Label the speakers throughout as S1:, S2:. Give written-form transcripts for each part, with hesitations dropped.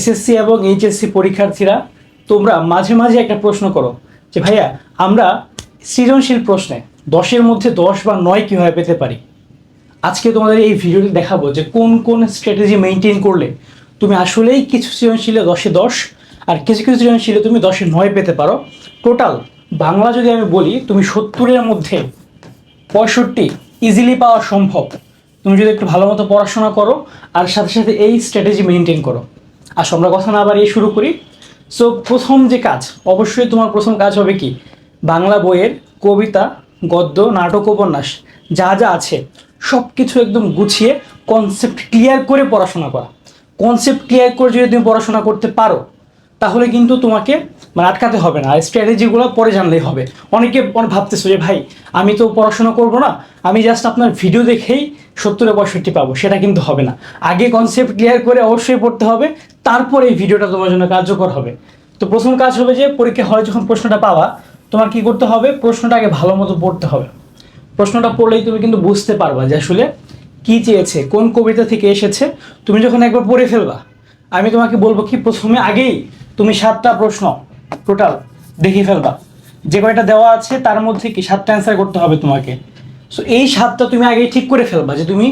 S1: SSC এবং HSC পরীক্ষার্থীরা তোমরা মাঝে মাঝে একটা প্রশ্ন করো যে ভাইয়া আমরা সৃজনশীল প্রশ্নে 10-এর মধ্যে 10 বা 9 কীভাবে পেতে পারি। আজকে তোমাদের এই ভিডিওতে দেখাবো যে কোন কোন স্ট্র্যাটেজি মেনটেন করলে তুমি আসলেই কিছু সৃজনশীলে 10-এ 10 আর কিছু কিছু সৃজনশীলে তুমি 10-এ 9 পেতে পারো। টোটাল বাংলা যদি আমি বলি তুমি 70-এর মধ্যে 65 ইজিলি পাওয়া সম্ভব, তুমি যদি একটু ভালো মতো পড়াশোনা করো আর সাথে সাথে এই স্ট্র্যাটেজি মেনটেন করো। আসো আমরা কথা না বাড়িয়ে শুরু করি। সো প্রথম যে কাজ, অবশ্যই তোমার প্রথম কাজ হবে কি, বাংলা বইয়ের কবিতা, গদ্য, নাটক, উপন্যাস যা যা আছে সব কিছু একদম গুছিয়ে কনসেপ্ট ক্লিয়ার করে পড়াশোনা করা। কনসেপ্ট ক্লিয়ার করে যদি তুমি পড়াশোনা করতে পারো তাহলে কিন্তু তোমাকে আটকাতে হবে না, আর স্ট্র্যাটেজিগুলো পরে জানলেই হবে। অনেকে ভাবতেছো যে ভাই আমি তো পড়াশোনা করব না, আমি জাস্ট আপনার ভিডিও দেখেই 70-এ 65 পাবো, সেটা কিন্তু হবে না। আগে কনসেপ্ট ক্লিয়ার করে অবশ্যই পড়তে হবে, তারপর এই ভিডিওটা তোমার জন্য কার্যকর হবে। তো প্রথম কাজ হবে যে পরীক্ষা হলে যখন প্রশ্নটা পাবা তোমার কি করতে হবে, প্রশ্নটা আগে ভালো মতো পড়তে হবে। প্রশ্নটা পড়লেই তুমি কিন্তু বুঝতে পারবা যে আসলে কী চেয়েছে, কোন কবিতা থেকে এসেছে। তুমি যখন একবার পড়ে ফেলবা, আমি তোমাকে বলবো কি প্রথমে আগেই তুমি 7টা প্রশ্ন টোটাল দেখে ফেলবা, যে কয়টা দেওয়া আছে তার মধ্যে কি 7টা অ্যান্সার করতে হবে তোমাকে। সো এই 7টা তুমি আগেই ঠিক করে ফেলবা যে তুমি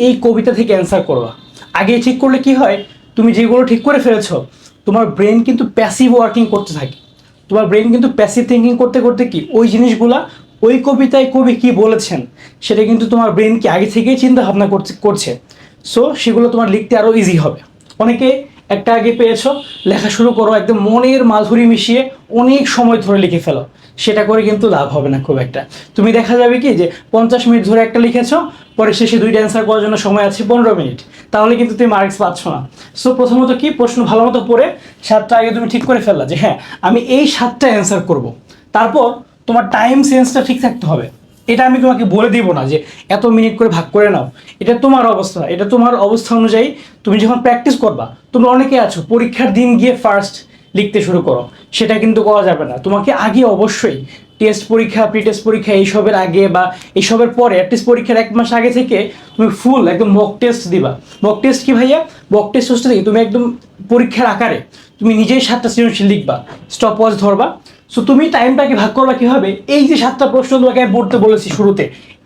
S1: এই কবিতা থেকে অ্যান্সার করবা। আগেই ঠিক করলে কি হয়, তুমি যেগুলো ঠিক করে ফেলেছো তোমার ব্রেন কিন্তু প্যাসিভ ওয়ার্কিং করতে থাকে। তোমার ব্রেন কিন্তু প্যাসিভ থিঙ্কিং করতে করতে কি ওই জিনিসগুলা, ওই কবিতায় কবি কি বলেছেন সেটা কিন্তু তোমার ব্রেন কি আগে থেকেই চিন্তা ভাবনা করছে। সো সেগুলো তোমার লিখতে আরও ইজি হবে। অনেকে একটা আগে পেয়েছো, লেখা শুরু করো, একদম মনের মাধুরী মিশিয়ে অনেক সময় ধরে লিখে ফেলো, সেটা করে কিন্তু লাভ হবে না খুব একটা। তুমি দেখা যাবে কি যে 50 মিনিট ধরে একটা লিখেছো, পরে শেষে 2টা অ্যান্সার করার জন্য সময় আছে 15 মিনিট, তাহলে কিন্তু তুমি মার্কস পাচ্ছ না। সো প্রথমত কি, প্রশ্ন ভালো মতো পড়ে 7টা আগে তুমি ঠিক করে ফেললা যে হ্যাঁ আমি এই 7টা অ্যান্সার করব। তারপর তোমার টাইম সেন্সটা ঠিক থাকতে হবে। এটা আমি তোমাকে বলে দিব না যে এত মিনিট করে ভাগ করে নাও, এটা তোমার অবস্থা, এটা তোমার অবস্থা অনুযায়ী তুমি যখন প্র্যাকটিস করবা। তোমরা অনেকে আছো পরীক্ষার দিন গিয়ে ফার্স্ট লিখতে শুরু করো, সেটা কিন্তু করা যাবে না। তোমাকে আগে অবশ্যই টেস্ট পরীক্ষা, প্রি টেস্ট পরীক্ষা এইসবের আগে বা এইসবের পরে অ্যাটলিস্ট পরীক্ষার 1 মাস আগে থেকে তুমি ফুল একদম মক টেস্ট দিবা। মক টেস্ট কি ভাইয়া, মক টেস্ট হচ্ছে কি তুমি একদম পরীক্ষার আকারে তুমি নিজেই 7টা সৃজনশীল লিখবা, স্টপ ওয়াচ ধরবা। সো তুমি টাইমটাকে ভাগ করবা কীভাবে, এই যে 7টা প্রশ্ন তোমাকে আমি পড়তে বলেছি শুরুতে,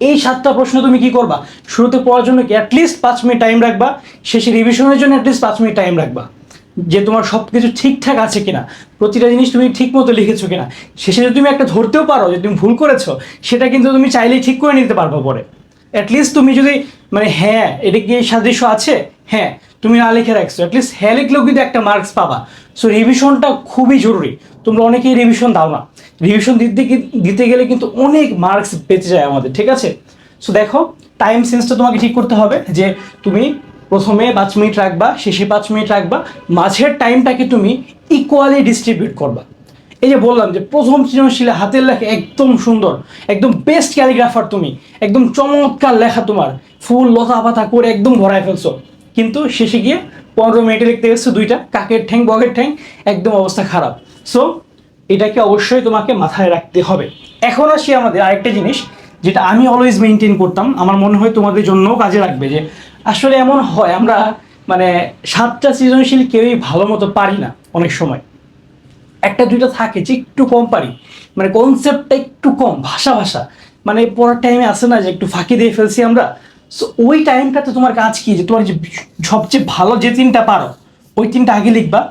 S1: এই 7টা প্রশ্ন তুমি কি করবা, শুরুতে পড়ার জন্য কি অ্যাটলিস্ট 5 মিনিট টাইম রাখবা, শেষে রিভিশনের জন্য অ্যাটলিস্ট 5 মিনিট টাইম রাখবা, যে তোমার সব কিছু ঠিকঠাক আছে কিনা, প্রতিটা জিনিস তুমি ঠিক মতো লিখেছো কিনা। শেষে যদি তুমি একটা ধরতেও পারো যে তুমি ভুল করেছো, সেটা কিন্তু তুমি চাইলেই ঠিক করে নিতে পারবো পরে। অ্যাটলিস্ট তুমি যদি হ্যাঁ এটা কি সাদৃশ্য আছে, হ্যাঁ তুমি না লিখে রাখছো, অ্যাটলিস্ট হ্যাঁ লিখলেও কিন্তু একটা মার্কস পাবা। সো রিভিশনটা খুবই জরুরি। তোমরা অনেকেই রিভিশন দাও না, রিভিশন দিতে গেলে কিন্তু অনেক মার্কস বেঁচে যায় আমাদের, ঠিক আছে। সো দেখো টাইম সেন্সটা তোমাকে ঠিক করতে হবে যে তুমি প্রথমে 5 মিনিট রাখবা, শেষে 5 মিনিট রাখবা, মাঝের টাইমটাকে তুমি ইকুয়ালি ডিস্ট্রিবিউট করবা। এই যে বললাম যে প্রথম সৃজনশীলে হাতের লেখা একদম সুন্দর, একদম বেস্ট ক্যালিগ্রাফার তুমি, একদম চমৎকার লেখা তোমার, ফুল লতা পাতা করে একদম ভরায় ফেলছো, কিন্তু শেষে গিয়ে 15 মিনিটে লিখতে গেছো 2টা কাকের ঠ্যাং বগের ঠ্যাং, একদম অবস্থা খারাপ। সো এটাকে অবশ্যই তোমাকে মাথায় রাখতে হবে। এখন আসি আমাদের আরেকটা জিনিস যেটা আমি অলওয়েজ মেনটেন করতাম, আমার মনে হয় তোমাদের জন্যও কাজে লাগবে। যে আসলে এমন হয় আমরা 7টা সৃজনশীল কেউই ভালো মতো পারি না, অনেক সময় 1-2টা থাকে যে একটু কম পারি, কনসেপ্টটা একটু কম, ভাষা পড়ার টাইমে আসে না যে একটু ফাঁকি দিয়ে ফেলছি আমরা। সো ওই টাইমটাতে তোমার কাজ কি, যে তোমার যে সবচেয়ে ভালো যে 3টা পারো ওই 3টা আগে লিখবা,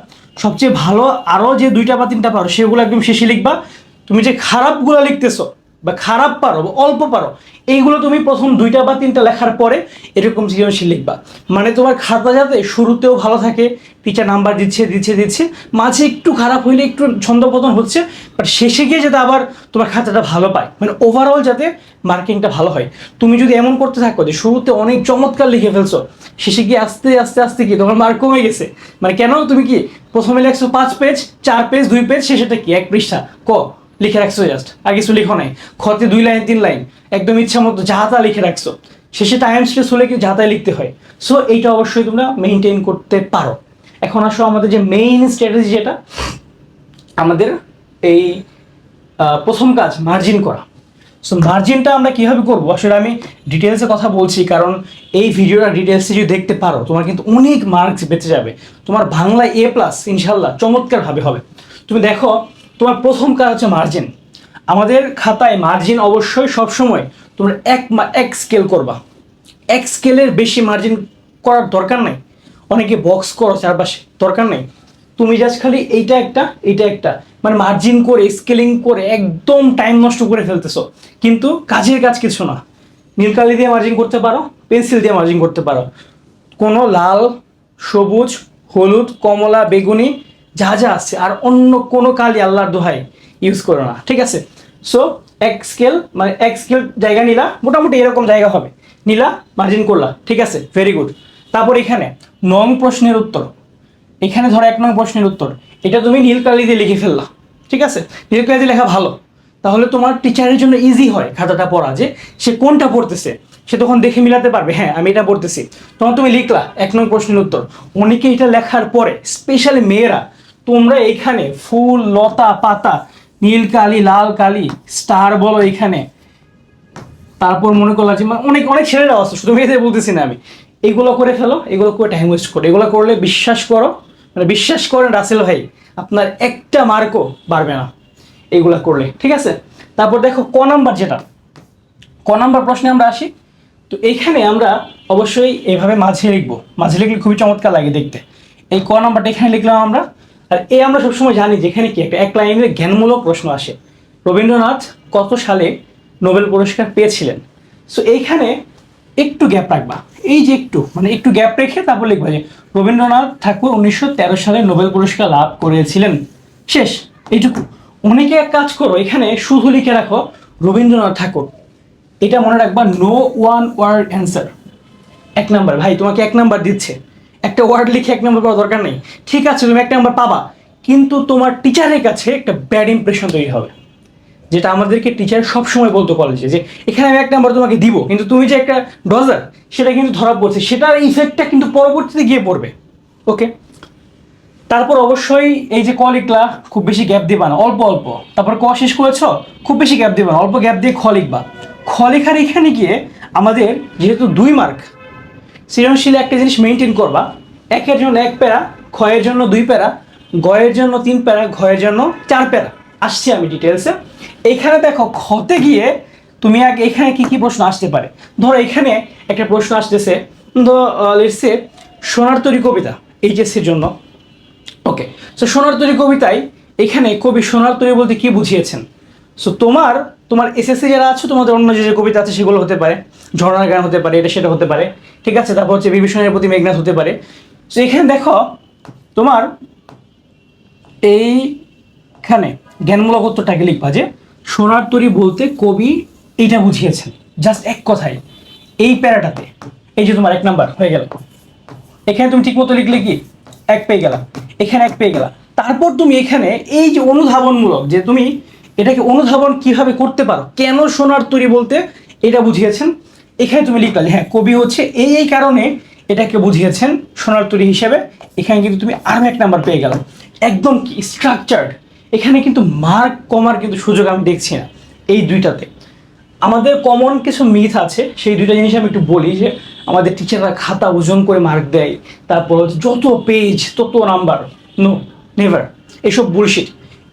S1: সবচেয়ে ভালো আরও যে 2টা বা 3টা পারো সেগুলো একদম শেষে লিখবা। তুমি যে খারাপগুলো লিখতেছো বা খারাপ পারো বা অল্প পারো, এইগুলো তুমি প্রথম 2টা বা 3টা লেখার পরে এরকম সৃজনশীল লিখবা। তোমার খাতা যাতে শুরুতেও ভালো থাকে, টিচার নাম্বার দিচ্ছে, মাঝে একটু খারাপ হইলে একটু ছন্দপতন হচ্ছে, বাট শেষে গিয়ে যাতে আবার তোমার খাতাটা ভালো পায়, ওভারঅল যাতে মার্কিংটা ভালো হয়। তুমি যদি এমন করতে থাকো যে শুরুতে অনেক চমৎকার লিখে ফেলছো, শেষে গিয়ে আস্তে আস্তে আস্তে কি তোমার মার্ক কমে গেছে, কেন তুমি কি প্রথমে লেখছো 5 পেজ, 4 পেজ, 2 পেজ, শেষেটা কি 1 পৃষ্ঠা লিখে রাখছো জাস্ট, আর কিছু লিখো নাই, খতে 2 লাইন 3 লাইন একদম ইচ্ছা মতো যা তা লিখে রাখছো, শেষে টাইম স্ট্রেস হলে কি যা তাই লিখতে হয়। সো এইটা অবশ্যই তোমরা মেনটেন করতে পারো। এখন আসো আমাদের যে মেইন স্ট্র্যাটেজি, যেটা আমাদের এই প্রথম কাজ মার্জিন করা। সো মার্জিনটা আমরা কীভাবে করবো আসলে আমি ডিটেলসে কথা বলছি, কারণ এই ভিডিওটা ডিটেলসে যদি দেখতে পারো তোমার কিন্তু অনেক মার্কস বেঁচে যাবে। তোমার বাংলা A+ ইনশাল্লাহ চমৎকারভাবে হবে। তুমি দেখো, তোমার প্রথম কাজ হচ্ছে মার্জিন। আমাদের খাতায় মার্জিন অবশ্যই সবসময় তোমরা এক স্কেল করবা। এক স্কেলের বেশি মার্জিন করার দরকার নেই। অনেকে বক্স করো চারপাশে, দরকার নেই। তুমি জাস্ট খালি এইটা একটা মানে মার্জিন করে স্কেলিং করে একদম টাইম নষ্ট করে ফেলতেছো, কিন্তু কাজের কাজ কিছু না। নীল কালি দিয়ে মার্জিন করতে পারো, পেন্সিল দিয়ে মার্জিন করতে পারো, কোনো লাল, সবুজ, হলুদ, কমলা, বেগুনি যা যা আছে আর অন্য কোনো কালি আল্লাহর দোহাই ইউজ করো না, ঠিক আছে? সো এক স্কেল জায়গা নিলা, মোটামুটি এরকম জায়গা হবে, নিলা, মার্জিন করলা, ঠিক আছে, ভেরি গুড। তারপর এখানে নং প্রশ্নের উত্তর, এখানে ধরো 1 নং প্রশ্নের উত্তর, এটা তুমি নীল কালি দিয়ে লিখে ফেললা, ঠিক আছে? নীল কালি দিয়ে লেখা ভালো, তাহলে তোমার টিচারের জন্য ইজি হয় খাতাটা পড়া, যে সে কোনটা পড়তেছে সে তখন দেখে মিলাতে পারবে, হ্যাঁ আমি এটা পড়তেছি। তখন তুমি লিখলা 1 নং প্রশ্নের উত্তর। অনেকে এটা লেখার পরে, স্পেশালি মেয়েরা, তোমরা এখানে ফুল, লতা পাতা, নীল কালি, লাল কালি, স্টার বলো এখানে, তারপর মনে করলাম যে অনেক অনেক ছেলেরাও আছে, শুধু মেয়েদের বলতেছি না আমি, এগুলো করে ফেলো, এগুলো করে টাইম ওয়েস্ট করো। এগুলো করলে বিশ্বাস করো, মানে বিশ্বাস করেন রাসেল ভাই, আপনার একটা মার্কও বাড়বে না এইগুলা করলে, ঠিক আছে? তারপর দেখো ক নাম্বার প্রশ্নে আমরা আসি। তো এইখানে আমরা অবশ্যই এইভাবে মাঝে লিখবো, মাঝে লিখলে খুবই চমৎকার লাগে দেখতে। এই ক নাম্বারটা এখানে লিখলাম আমরা। আর আমরা সবসময় জানি যে এখানে কি একটা এক লাইনের জ্ঞানমূলক প্রশ্ন আসে, রবীন্দ্রনাথ কত সালে নোবেল পুরস্কার পেয়েছিলেন। সো এইখানে একটু গ্যাপ রাখবা, এই যে একটু গ্যাপ রেখে তারপর লিখবা যে রবীন্দ্রনাথ ঠাকুর 1913 সালে নোবেল পুরস্কার লাভ করেছিলেন, শেষ, এইটুকু। অনেকে এক কাজ করো, এখানে শুধু লিখে রাখো রবীন্দ্রনাথ ঠাকুর, এটা মনে রাখবা, no one word answer. 1 number, ভাই তোমাকে 1 নাম্বার দিচ্ছে, একটা ওয়ার্ড লিখে 1 নাম্বার পাওয়ার দরকার নেই, ঠিক আছে তুমি 1 নাম্বার পাবা, কিন্তু তোমার টিচারের কাছে একটা ব্যাড ইমপ্রেশন তৈরি হবে, যেটা আমাদেরকে টিচার সবসময় বলতো কলেজে, যে এখানে আমি 1 নাম্বার তোমাকে দিব, কিন্তু তুমি যে একটা ডজার সেটা কিন্তু ধরা পড়ছে, সেটার ইফেক্টটা কিন্তু পরবর্তীতে গিয়ে পড়বে, ওকে? তারপর অবশ্যই এই যে ক লিখলা, খুব বেশি গ্যাপ দিবা না, অল্প অল্প। তারপর ক শেষ করেছ, খুব বেশি গ্যাপ দিবা না, অল্প গ্যাপ দিয়ে খ লিখবা। খ লেখার এখানে গিয়ে আমাদের যেহেতু 2 মার্ক, সৃজনশীলে একটা জিনিস মেনটেন করবা, 1-এর জন্য 1 প্যারা, খ-এর জন্য 2 প্যারা, গ-এর জন্য 3 প্যারা, ঘ-এর জন্য 4 প্যারা। আসছি আমি ডিটেলসে। এইখানে দেখো খতে গিয়ে তুমি আগে এখানে কি কি প্রশ্ন আসতে পারে। ধরো এখানে একটা প্রশ্ন আসতেছে, লেটস সে সোনার তরী কবিতা, এইচএসসির জন্য, ওকে? সো সোনার তরী কবিতায় এখানে কবি সোনার তরী বলতে কি বুঝিয়েছেন? সো তোমার এসএসসি যারা আছো, তোমাদের অন্য যে কবিতা আছে সেগুলো হতে পারে, ঝর্ণার গান হতে পারে, এটা সেটা হতে পারে, ঠিক আছে? তারপর হচ্ছে বিভীষণের প্রতি মেঘনাদ হতে পারে। সো এখানে দেখো তোমার এইখানে জ্ঞানমূলক উত্তরটাকে লিখবা যে সোনার তরী বলতে কবি এইটা বুঝিয়েছেন, জাস্ট এক কথায় এই প্যারাটাতে। এই যে তোমার 1 নাম্বার হয়ে গেল। এখানে তুমি ঠিক মতো লিখলে কি 1 পেয়ে গেলা, এখানে 1 পেয়ে গেলা। তারপর তুমি এখানে এই যে অনুধাবনমূলক, যে তুমি এটাকে অনুধাবন কিভাবে করতে পারো, কেন সোনার তরী বলতে এটা বুঝিয়েছেন, এখানে তুমি লিখলে হ্যাঁ কবি হচ্ছে এই কারণে এটাকে বুঝিয়েছেন সোনার তরী হিসেবে। এখানে কিন্তু তুমি আরও 1 নাম্বার পেয়ে গেল, একদম কি স্ট্রাকচার্ড। এখানে কিন্তু মার্ক কমার কিন্তু সুযোগ আমি দেখছি না এই দুইটাতে। আমাদের কমন কিছু মিথ আছে, সেই দুইটা জিনিস আমি একটু বলি, যে আমাদের টিচাররা খাতা ওজন করে মার্ক দেয়, তারপর যত পেজ তত নাম্বার, নো, নেভার, এসব বুলশিট।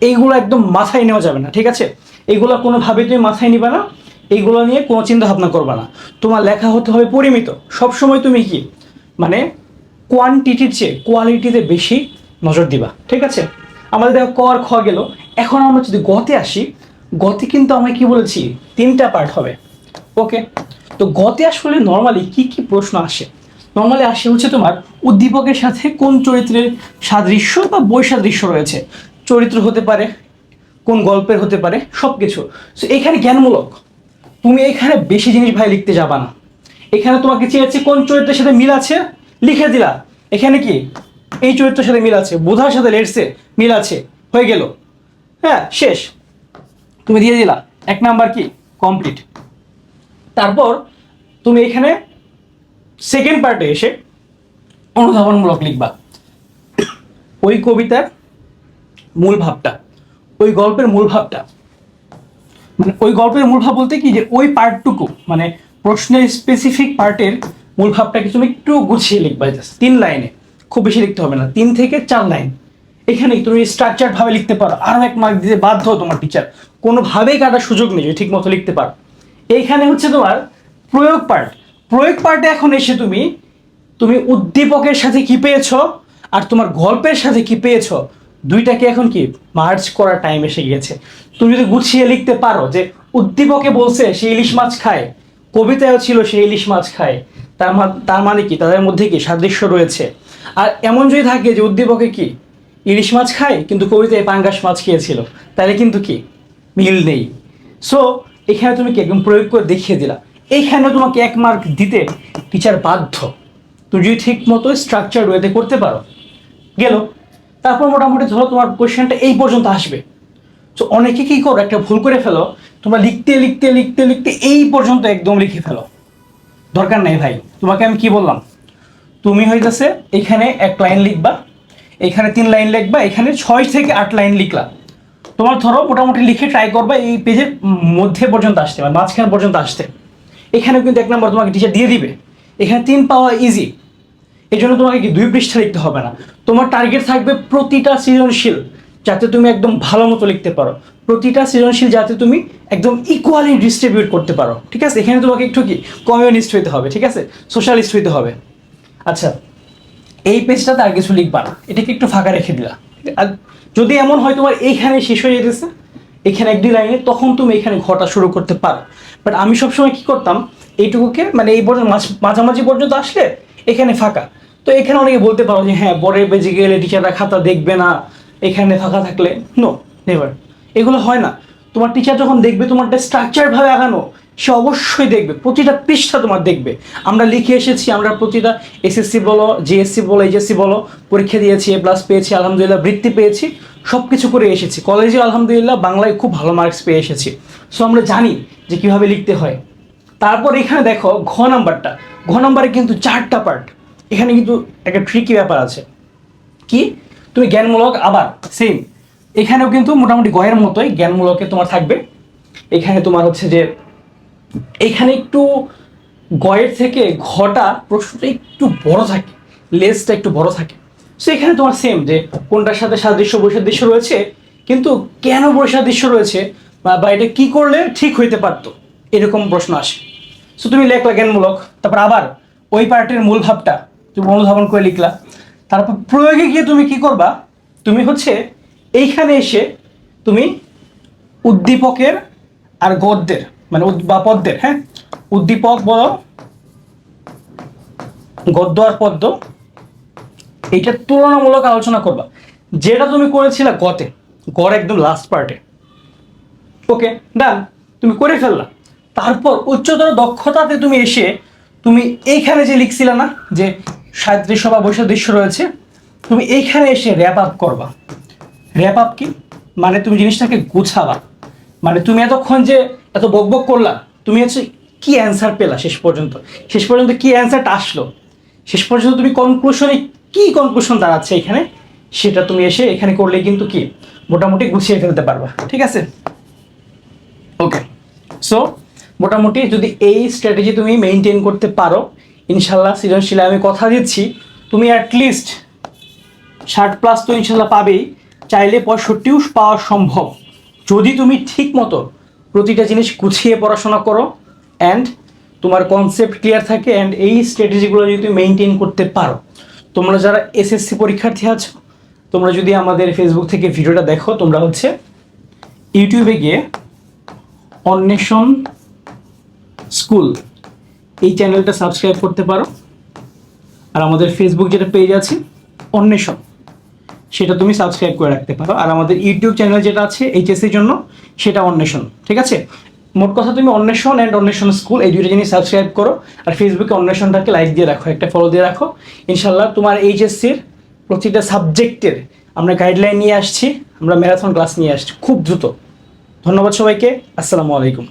S1: এইগুলো একদম মাথায় নেওয়া যাবে না, ঠিক আছে? এইগুলো কোনোভাবে তুমি মাথায় নিবা না, এইগুলো নিয়ে কোনো চিন্তা ভাবনা করবা না। তোমার লেখা হতে হবে পরিমিত। সবসময় তুমি কি মানে কোয়ান্টিটির চেয়ে কোয়ালিটিতে বেশি নজর দিবা, ঠিক আছে? আমাদের দেখো ক আর খ গেল। এখন আমরা যদি গতে আসি, গতে কিন্তু আমরা কি বলেছি 3টা পার্ট হবে, ওকে? তো গতে আসলে নর্মালি কি কি প্রশ্ন আসে? নর্মালি আসে হচ্ছে তোমার উদ্দীপকের সাথে কোন চরিত্রের সাদৃশ্য বা বৈসাদৃশ্য রয়েছে, চরিত্র হতে পারে, কোন গল্পের হতে পারে, সব কিছু। সো এখানে জ্ঞানমূলক, তুমি এখানে বেশি জিনিস ভাই লিখতে যাবা না। এখানে তোমাকে চেয়েছে কোন চরিত্রের সাথে মিল আছে, লিখে দিলা। এখানে কি এই চরিত্রের সাথে মিল আছে, বোধার সাথে লেটসে মিল আছে, হয়ে গেল, হ্যাঁ শেষ, তুমি দিয়ে দিলা 1 নাম্বার কি কমপ্লিট। তারপর তুমি এখানে সেকেন্ড পার্টে এসে অনুধাবনমূলক লিখবা, ওই কবিতার মূল ভাবটা, ওই গল্পের মূল ভাবটা মানে ওই গল্পের মূল ভাব বলতে কি যে ওই পার্টটুকু মানে প্রশ্নের স্পেসিফিক পার্টের মূল ভাবটাকে তুমি একটু গুছিয়ে লিখবা, জাস্ট 3 লাইনে, খুব বেশি লিখতে হবে না, 3 থেকে 4 লাইন। এখানে তুমি স্ট্রাকচার ভাবে লিখতে পারো, আরও 1 মার্ক দিতে বাধ্য তোমার টিচার, কোনোভাবেই কাটার সুযোগ নেই ঠিক মতো লিখতে পারো। এইখানে হচ্ছে তোমার প্রয়োগ পার্ট। প্রয়োগ পার্টে এখন এসে তুমি তুমি উদ্দীপকের সাথে কি পেয়েছো আর তোমার গল্পের সাথে কি পেয়েছো, দুইটাকে এখন কি মার্জ করার টাইম এসে গিয়েছে। তুমি যদি গুছিয়ে লিখতে পারো যে উদ্দীপকে বলছে সে ইলিশ মাছ খায়, কবিতায়ও ছিল সে ইলিশ মাছ খায়, তার মানে কি তাদের মধ্যে কি সাদৃশ্য রয়েছে। আর এমন যদি থাকে যে উদ্দীপকে কি ইলিশ মাছ খায় কিন্তু কবিতায় পাঙ্গাস মাছ খেয়েছিল, তাহলে কিন্তু কি মিল নেই। সো এখানে তুমি কি একদম প্রয়োগ করে দেখিয়ে দিলা, এইখানে তোমাকে 1 মার্ক দিতে টিচার বাধ্য, তুমি যদি ঠিক মতো স্ট্রাকচার ওয়েতে করতে পারো। গেল, তারপর মোটামুটি ধরো তোমার কোয়েশ্চেনটা এই পর্যন্ত আসবে। তো অনেকে কী করো, একটা ভুল করে ফেলো, তোমরা লিখতে লিখতে লিখতে লিখতে এই পর্যন্ত একদম লিখে ফেলো। দরকার নেই ভাই, তোমাকে আমি কি বললাম, তুমি হইতেছে এখানে 1 লাইন লিখবা, এখানে 3 লাইন লিখবা, এখানে 6 থেকে 8 লাইন লিখলা। তোমার ধরো মোটামুটি লিখে ট্রাই করবা এই পেজের মধ্যে পর্যন্ত আসতে, মানে মাঝখান পর্যন্ত আসতে। এখানে কিন্তু 1 নম্বর তোমাকে টিচার দিয়ে দিবে, এখানে 3 পাওয়া ইজি। এই জন্য তোমাকে কি 2 পৃষ্ঠা লিখতে হবে না। তোমার টার্গেট থাকবে প্রতিটা সৃজনশীল যাতে তুমি একদম ভালো মতো লিখতে পারো, প্রতিটা সৃজনশীল যাতে তুমি একদম ইকুয়ালি ডিস্ট্রিবিউট করতে পারো, ঠিক আছে। এখানে তোমাকে একটু কি কমিউনিস্ট হইতে হবে, ঠিক আছে, সোশ্যালিস্ট হইতে হবে। আচ্ছা, এই পেজটাতে আর কিছু লিখবা না, এটাকে একটু ফাঁকা রেখে দিলা। আর যদি এমন হয় তোমার এইখানে শেষ হয়ে যেতেছে, এখানে 1 2 লাইনে, তখন তুমি এখানে ঘটা শুরু করতে পারো। বাট আমি সবসময় কি করতাম, এইটুকুকে মানে এই পর্যন্ত মাঝামাঝি পর্যন্ত আসলে এখানে ফাঁকা। তো এখানে অনেকে বলতে পারো যে হ্যাঁ পরের পেজে গেলে টিচাররা খাতা দেখবে না, এখানে ফাঁকা থাকলে। নো, নেভার, এগুলো হয় না। তোমার টিচার যখন দেখবে তোমারটা স্ট্রাকচারভাবে আগানো, সে অবশ্যই দেখবে, প্রতিটা পৃষ্ঠা তোমার দেখবে। আমরা লিখে এসেছি, আমরা প্রতিটা এসএসসি বলো, জিএসসি বলো, এইচএসসি বলো, পরীক্ষা দিয়েছি, A+ পেয়েছি, আলহামদুলিল্লাহ, বৃত্তি পেয়েছি, সব কিছু করে এসেছি। কলেজে আলহামদুলিল্লাহ বাংলায় খুব ভালো মার্কস পেয়ে এসেছি। সো আমরা জানি যে কীভাবে লিখতে হয়। তারপর এখানে দেখো ঘ নাম্বারটা, ঘ নাম্বারে কিন্তু 4টা পার্ট। এখানে কিন্তু একটা ট্রিকি ব্যাপার আছে, কি তুমি জ্ঞানমূলক আবার সেম, এখানেও কিন্তু মোটামুটি গয়ের মতোই জ্ঞানমূলকে তোমার থাকবে। এখানে তোমার হচ্ছে যে এখানে একটু গয়ের থেকে ঘটা প্রশ্নটা একটু বড় থাকে, লেসটা একটু বড় থাকে। সো এখানে তোমার সেম যে কোনটার সাথে সাদৃশ্য বৈসাদৃশ্য রয়েছে, কিন্তু কেন বৈসাদৃশ্য রয়েছে বা এটা কি করলে ঠিক হইতে পারতো, এরকম প্রশ্ন আসে। সো তুমি লেখলা জ্ঞানমূলক, তারপর আবার ওই পার্টের মূল ভাবটা তুমি অনুধাবন করে লিখলা। তারপর প্রয়োগে গিয়ে তুমি কি করবা, তুমি হচ্ছে এইখানে এসে তুমি উদ্দীপকের আর গদ্যের মানে বা পদ্যের, হ্যাঁ, উদ্দীপক বলো, গদ্য আর পদ্য, এইটা তুলনামূলক আলোচনা করবা, যেটা তুমি করেছিলে গতে, গড় একদম লাস্ট পার্টে। ওকে, ডান, তুমি করে ফেললা। তারপর উচ্চতর দক্ষতাতে তুমি এসে তুমি এইখানে যে লিখছিলে না যে সাদৃশ্য বা বৈসাদৃশ্য রয়েছে, তুমি এইখানে এসে র্যাপ আপ করবা। র্যাপ আপ কি মানে, তুমি জিনিসটাকে গুছাবা। মানে তুমি এতক্ষণ যে এত বকবক করলা, তুমি হচ্ছে কি অ্যান্সার পেলা শেষ পর্যন্ত, শেষ পর্যন্ত কি অ্যান্সারটা আসলো, শেষ পর্যন্ত তুমি কনক্লুশনে কি কনক্লুশন দাঁড়াচ্ছে এখানে, সেটা তুমি এসে এখানে করলে কিন্তু কি মোটামুটি গুছিয়ে ফেলতে পারবা, ঠিক আছে। ওকে, সো মোটামুটি যদি এই স্ট্র্যাটেজি তুমি মেনটেন করতে পারো, ইনশাল্লাহ সৃজনশীলে আমি কথা দিচ্ছি তুমি অ্যাটলিস্ট 60+ তো ইনশাল্লাহ পাবেই, চাইলে 65ও পাওয়া সম্ভব, যদি তুমি ঠিক মতো প্রতিটা জিনিস গুছিয়ে পড়াশোনা করো অ্যান্ড তোমার কনসেপ্ট ক্লিয়ার থাকে, অ্যান্ড এই স্ট্র্যাটেজিগুলো যদি তুমি মেনটেন করতে পারো। তোমরা যারা এসএসসি পরীক্ষার্থী আছো, তোমরা যদি আমাদের ফেসবুক থেকে ভিডিওটা দেখো, তোমরা হচ্ছে ইউটিউবে গিয়ে অন্বেষণ স্কুল এই চ্যানেলটা সাবস্ক্রাইব করতে পারো। আর আমাদের ফেসবুক যেটা পেজ আছে অন্বেষণ, সেটা তুমি সাবস্ক্রাইব করে রাখতে পারো। আর আমাদের ইউটিউব চ্যানেল যেটা আছে এইচএসসির জন্য, সেটা অন্বেষণ, ঠিক আছে। মোট কথা তুমি অন্বেষণ অ্যান্ড অন্বেষণ স্কুল এই দুটো জিনিস সাবস্ক্রাইব করো, আর ফেসবুকে অন্বেষণটাকে লাইক দিয়ে রাখো, একটা ফলো দিয়ে রাখো। ইনশাল্লাহ তোমার এইচএসসির প্রতিটা সাবজেক্টের আমরা গাইডলাইন নিয়ে আসছি, আমরা ম্যারাথন ক্লাস নিয়ে আসছি খুব দ্রুত। ধন্যবাদ সবাইকে, আসসালামু আলাইকুম।